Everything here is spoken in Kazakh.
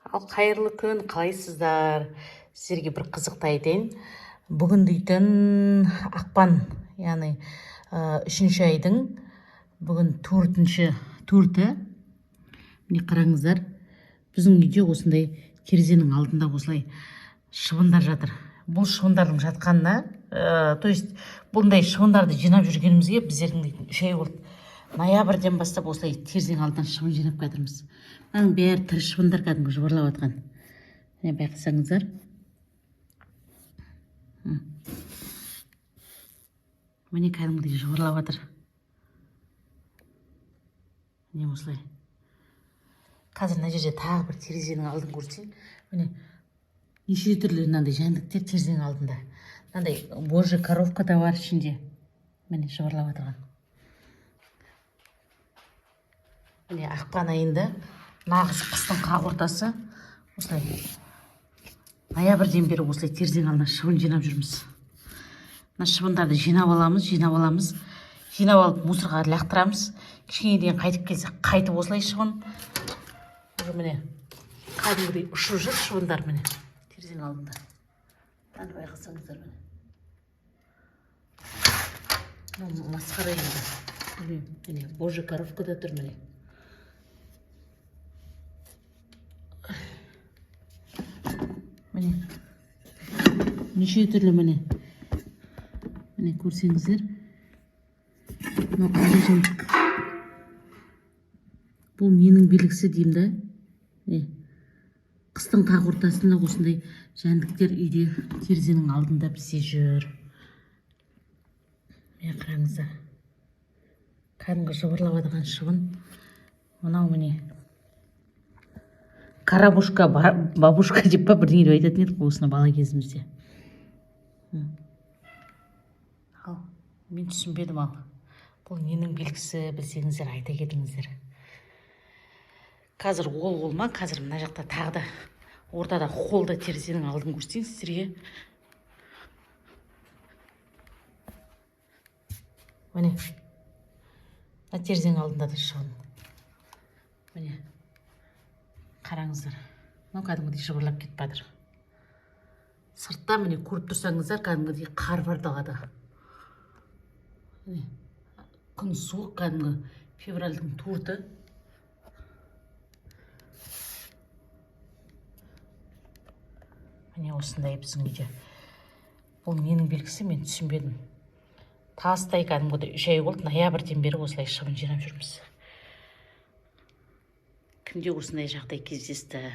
Ал қайырлы күн, қалайсыздар? Сіздерге бір қызықты айтайын. Бүгін дейтін ақпан, яғни 3-ші айдың бүгін 4-ті. Міне қараңыздар, біздің үйде осындай терезенің алдында осылай шыбындар жатыр. Бұл шыбындардың жатқанына, то есть бұндай шыбындарды жинап жүргенімізге біздердің дейтін 3 ай болды. Ноябрьден бастап осылай терезенің алдынан шыбын жинап жатырмыз. Мынаның бәрі тірі шыбындар, кәдімгі жыбырлап жатқан. Міне байқасаңыздар. Міне кәдімгідей жыбырлап жатыр. Міне осылай. Қазір мына жерде тағы бір терезенің алдын көрсетейін. Міне неше түрлі мынандай жәндіктер терезенің алдында. Мынандай божий коровка да бар ішінде. Міне жыбырлап жатырған. Міне ақпан айында нағыз қыстың қақ ортасы. Осылай ноябрьден бері осылай терезенің алдына шыбын жинап жүрміз. Мына шыбындарды жинап аламыз. Жинап алып мусорға лақтырамыз. Кішкене дейін қайтып келсе, қайтып осылай шыбын. Міне кәдімгідей ұшып жүр шыбындар міне терезенің алдында. Мынаны байқасаңыздар міне. Масқара енді. Міне божий коровка да тұр міне. Міне неше түрлі міне көрсеңіздер, мынау қандай жәндік. Бұл ненің белгісі деймін да. Қыстың қақ ортасында осындай жәндіктер үйде терезенің алдында бізде жүр. Міне қараңыздар, кәдімгі жыбырлап жатқан шыбын. Мынау міне карабушка, бабушка деп па бірдеңе деп айтатын едік осыны бала кезімізде. Ал мен түсінбедім, ал бұл ненің белгісі білсеңіздер айта кетіңіздер. Қазір ол ма, қазір мына жақта тағы да ортада холда терезенің алдын көрсетейін сіздерге. Міне мына терезенің алдында да шыбын. Міне қараңыздар, мынау кәдімгідей жыбырлап кетіп жатыр. Сыртта міне көріп тұрсаңыздар, кәдімгідей қар бар далада. Күн суық, кәдімгі февральдың 4-ті. Міне осындай біздің үйде. Бұл ненің белгісі мен түсінбедім. Тастай кәдімгідей 3 ай болды, ноябрьден бері осылай шыбын жинап жүрміз. Кімде осындай жағдай кездесті?